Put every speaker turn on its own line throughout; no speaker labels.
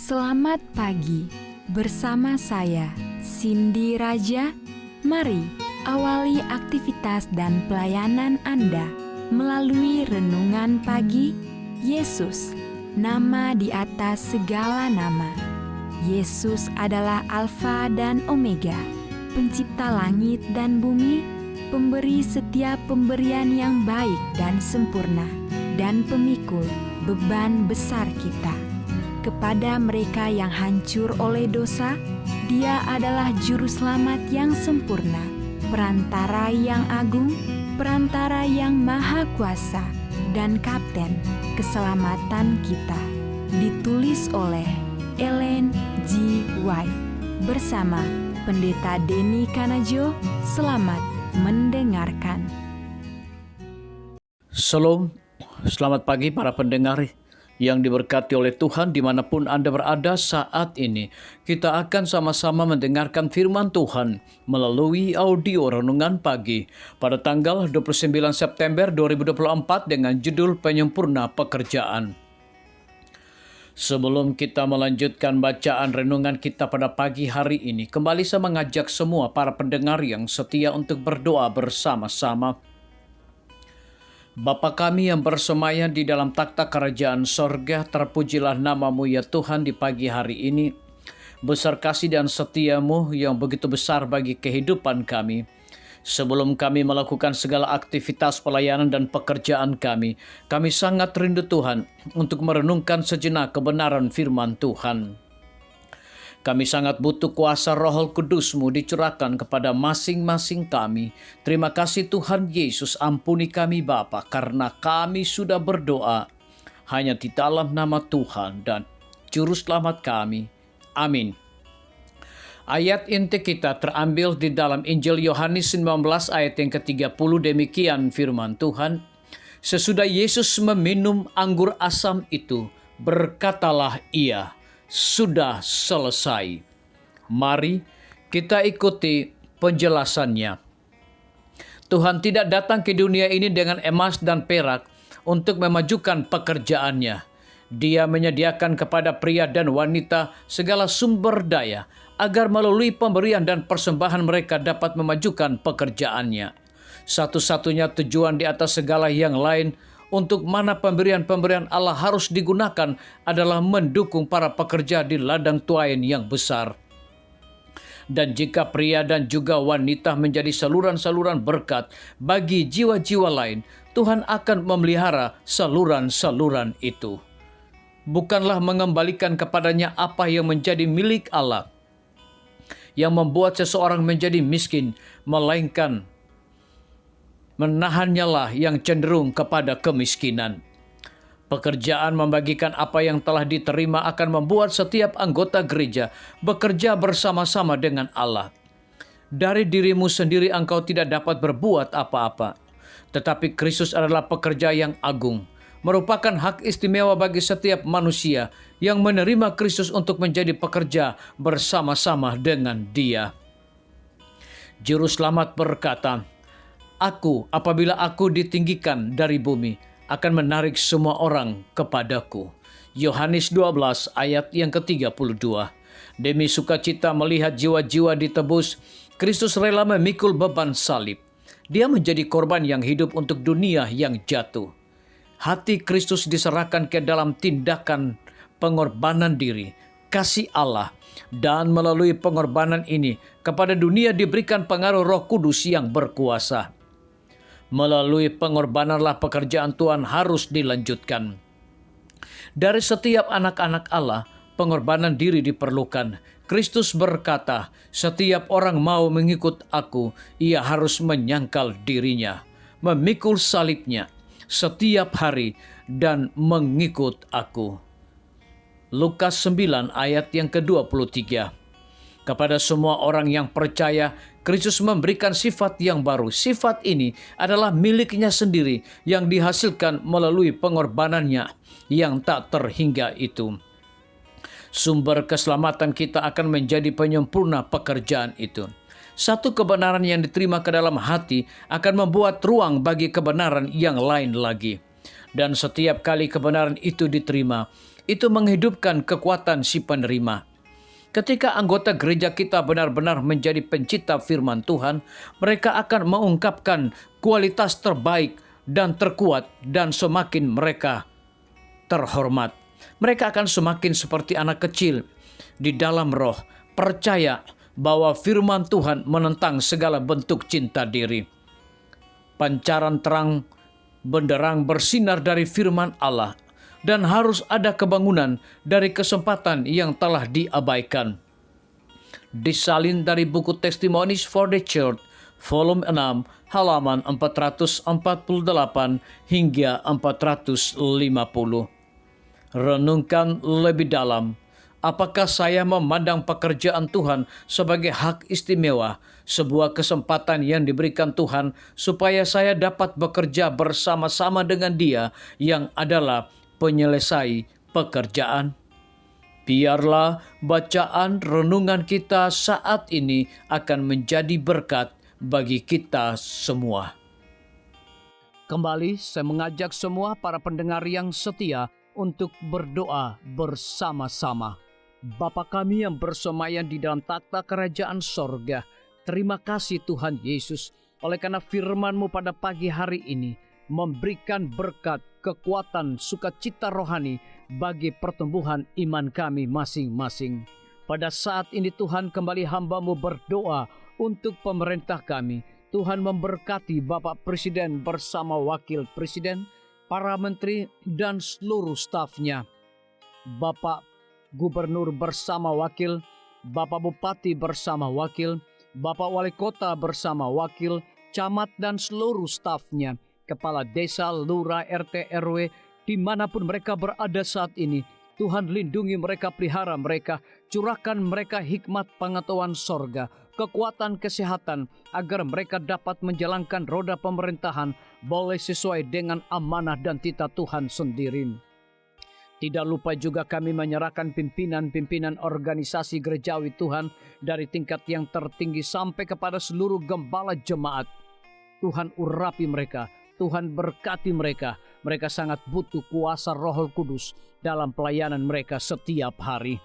Selamat pagi, bersama saya Cindy Raja. Mari awali aktivitas dan pelayanan Anda melalui renungan pagi. Yesus, nama di atas segala nama. Yesus adalah Alfa dan Omega, pencipta langit dan bumi, pemberi setiap pemberian yang baik dan sempurna, dan pemikul beban besar kita. Kepada mereka yang hancur oleh dosa, Dia adalah juru selamat yang sempurna, perantara yang agung, perantara yang maha kuasa, dan kapten keselamatan kita. Ditulis oleh Ellen G. White bersama Pendeta Denny Kanajo. Selamat mendengarkan.
Shalom, selamat pagi para pendengar yang diberkati oleh Tuhan dimanapun Anda berada saat ini. Kita akan sama-sama mendengarkan firman Tuhan melalui audio renungan pagi pada tanggal 29 September 2024 dengan judul Penyempurna Pekerjaan. Sebelum kita melanjutkan bacaan renungan kita pada pagi hari ini, kembali saya mengajak semua para pendengar yang setia untuk berdoa bersama-sama. Bapa kami yang bersemayam di dalam takhta kerajaan sorga, terpujilah nama-Mu ya Tuhan di pagi hari ini. Besar kasih dan setia-Mu yang begitu besar bagi kehidupan kami. Sebelum kami melakukan segala aktivitas pelayanan dan pekerjaan kami sangat rindu Tuhan untuk merenungkan sejenak kebenaran firman Tuhan. Kami sangat butuh kuasa Roh Kudus-Mu dicurahkan kepada masing-masing kami. Terima kasih Tuhan Yesus, ampuni kami Bapa, karena kami sudah berdoa hanya di dalam nama Tuhan dan Juru Selamat kami. Amin. Ayat inti kita terambil di dalam Injil Yohanes 19 ayat yang ke-30, demikian firman Tuhan. Sesudah Yesus meminum anggur asam itu, berkatalah Ia, sudah selesai. Mari kita ikuti penjelasannya. Tuhan tidak datang ke dunia ini dengan emas dan perak untuk memajukan pekerjaannya. Dia menyediakan kepada pria dan wanita segala sumber daya agar melalui pemberian dan persembahan mereka dapat memajukan pekerjaannya. Satu-satunya tujuan di atas segala yang lain untuk mana pemberian-pemberian Allah harus digunakan adalah mendukung para pekerja di ladang tuain yang besar. Dan jika pria dan juga wanita menjadi saluran-saluran berkat bagi jiwa-jiwa lain, Tuhan akan memelihara saluran-saluran itu. Bukanlah mengembalikan kepadanya apa yang menjadi milik Allah yang membuat seseorang menjadi miskin, melainkan menahannya lah yang cenderung kepada kemiskinan. Pekerjaan membagikan apa yang telah diterima akan membuat setiap anggota gereja bekerja bersama-sama dengan Allah. Dari dirimu sendiri engkau tidak dapat berbuat apa-apa, tetapi Kristus adalah pekerja yang agung, merupakan hak istimewa bagi setiap manusia yang menerima Kristus untuk menjadi pekerja bersama-sama dengan Dia. Juru Selamat berkata, apabila aku ditinggikan dari bumi, akan menarik semua orang kepadaku. Yohanes 12 ayat yang ke-32. Demi sukacita melihat jiwa-jiwa ditebus, Kristus rela memikul beban salib. Dia menjadi korban yang hidup untuk dunia yang jatuh. Hati Kristus diserahkan ke dalam tindakan pengorbanan diri, kasih Allah, dan melalui pengorbanan ini kepada dunia diberikan pengaruh Roh Kudus yang berkuasa. Melalui pengorbananlah pekerjaan Tuhan harus dilanjutkan. Dari setiap anak-anak Allah, pengorbanan diri diperlukan. Kristus berkata, setiap orang mau mengikut aku, ia harus menyangkal dirinya, memikul salibnya setiap hari, dan mengikut aku. Lukas 9 ayat yang ke-23. Kepada semua orang yang percaya, Kristus memberikan sifat yang baru. Sifat ini adalah miliknya sendiri yang dihasilkan melalui pengorbanannya yang tak terhingga itu. Sumber keselamatan kita akan menjadi penyempurna pekerjaan itu. Satu kebenaran yang diterima ke dalam hati akan membuat ruang bagi kebenaran yang lain lagi. Dan setiap kali kebenaran itu diterima, itu menghidupkan kekuatan si penerima. Ketika anggota gereja kita benar-benar menjadi pencipta firman Tuhan, mereka akan mengungkapkan kualitas terbaik dan terkuat, dan semakin mereka terhormat. Mereka akan semakin seperti anak kecil di dalam roh, percaya bahwa firman Tuhan menentang segala bentuk cinta diri. Pancaran terang benderang bersinar dari firman Allah, dan harus ada kebangunan dari kesempatan yang telah diabaikan. Disalin dari buku Testimonies for the Church, volume 6, halaman 448 hingga 450. Renungkan lebih dalam. Apakah saya memandang pekerjaan Tuhan sebagai hak istimewa, sebuah kesempatan yang diberikan Tuhan supaya saya dapat bekerja bersama-sama dengan Dia yang adalah penyelesai pekerjaan? Biarlah bacaan renungan kita saat ini akan menjadi berkat bagi kita semua. Kembali saya mengajak semua para pendengar yang setia untuk berdoa bersama-sama. Bapa kami yang bersemayam di dalam takhta kerajaan sorga, terima kasih Tuhan Yesus, oleh karena firman-Mu pada pagi hari ini memberikan berkat, kekuatan, sukacita rohani bagi pertumbuhan iman kami masing-masing. Pada saat ini Tuhan, kembali hamba-Mu berdoa untuk pemerintah kami. Tuhan memberkati Bapak Presiden bersama Wakil Presiden, para menteri dan seluruh stafnya. Bapak Gubernur bersama wakil, Bapak Bupati bersama wakil, Bapak Wali Kota bersama wakil, camat dan seluruh stafnya, kepala desa, lurah, RT, RW, dimanapun mereka berada saat ini. Tuhan lindungi mereka, pelihara mereka, curahkan mereka hikmat pengetahuan sorga, kekuatan kesehatan, agar mereka dapat menjalankan roda pemerintahan boleh sesuai dengan amanah dan titah Tuhan sendiri. Tidak lupa juga kami menyerahkan pimpinan-pimpinan organisasi gerejawi Tuhan dari tingkat yang tertinggi sampai kepada seluruh gembala jemaat. Tuhan urapi mereka, Tuhan berkati mereka. Mereka sangat butuh kuasa Roh Kudus dalam pelayanan mereka setiap hari.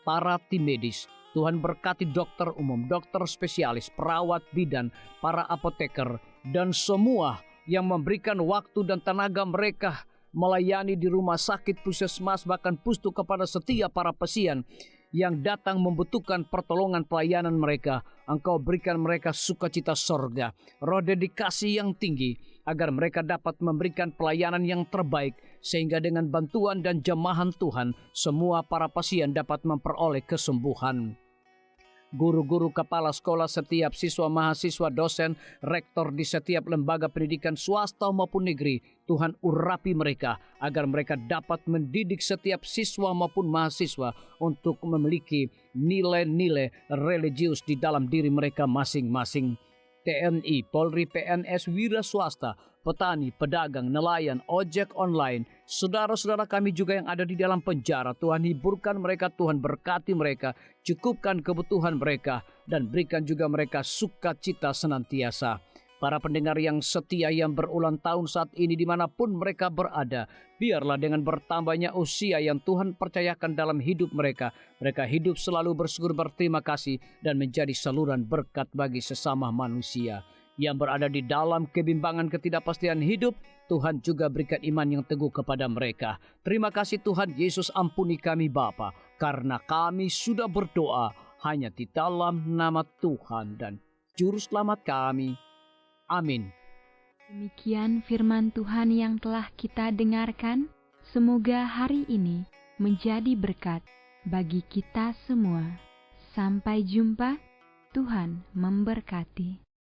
Para tim medis, Tuhan berkati dokter umum, dokter spesialis, perawat bidan, para apoteker, dan semua yang memberikan waktu dan tenaga mereka melayani di rumah sakit, puskesmas, bahkan pustu kepada setiap para pasien yang datang membutuhkan pertolongan pelayanan mereka. Engkau berikan mereka sukacita sorga, roh dedikasi yang tinggi, agar mereka dapat memberikan pelayanan yang terbaik, sehingga dengan bantuan dan jamahan Tuhan, semua para pasien dapat memperoleh kesembuhan. Guru-guru, kepala sekolah, setiap siswa, mahasiswa, dosen, rektor di setiap lembaga pendidikan swasta maupun negeri, Tuhan urapi mereka agar mereka dapat mendidik setiap siswa maupun mahasiswa untuk memiliki nilai-nilai religius di dalam diri mereka masing-masing. TNI, Polri, PNS, wira swasta, petani, pedagang, nelayan, ojek online, saudara-saudara kami juga yang ada di dalam penjara, Tuhan hiburkan mereka, Tuhan berkati mereka, cukupkan kebutuhan mereka, dan berikan juga mereka sukacita senantiasa. Para pendengar yang setia yang berulang tahun saat ini dimanapun mereka berada, biarlah dengan bertambahnya usia yang Tuhan percayakan dalam hidup mereka, mereka hidup selalu bersyukur, berterima kasih, dan menjadi saluran berkat bagi sesama manusia. Yang berada di dalam kebimbangan ketidakpastian hidup, Tuhan juga berikan iman yang teguh kepada mereka. Terima kasih Tuhan Yesus, ampuni kami Bapa, karena kami sudah berdoa hanya di dalam nama Tuhan dan Juru Selamat kami. Amin.
Demikian firman Tuhan yang telah kita dengarkan. Semoga hari ini menjadi berkat bagi kita semua. Sampai jumpa. Tuhan memberkati.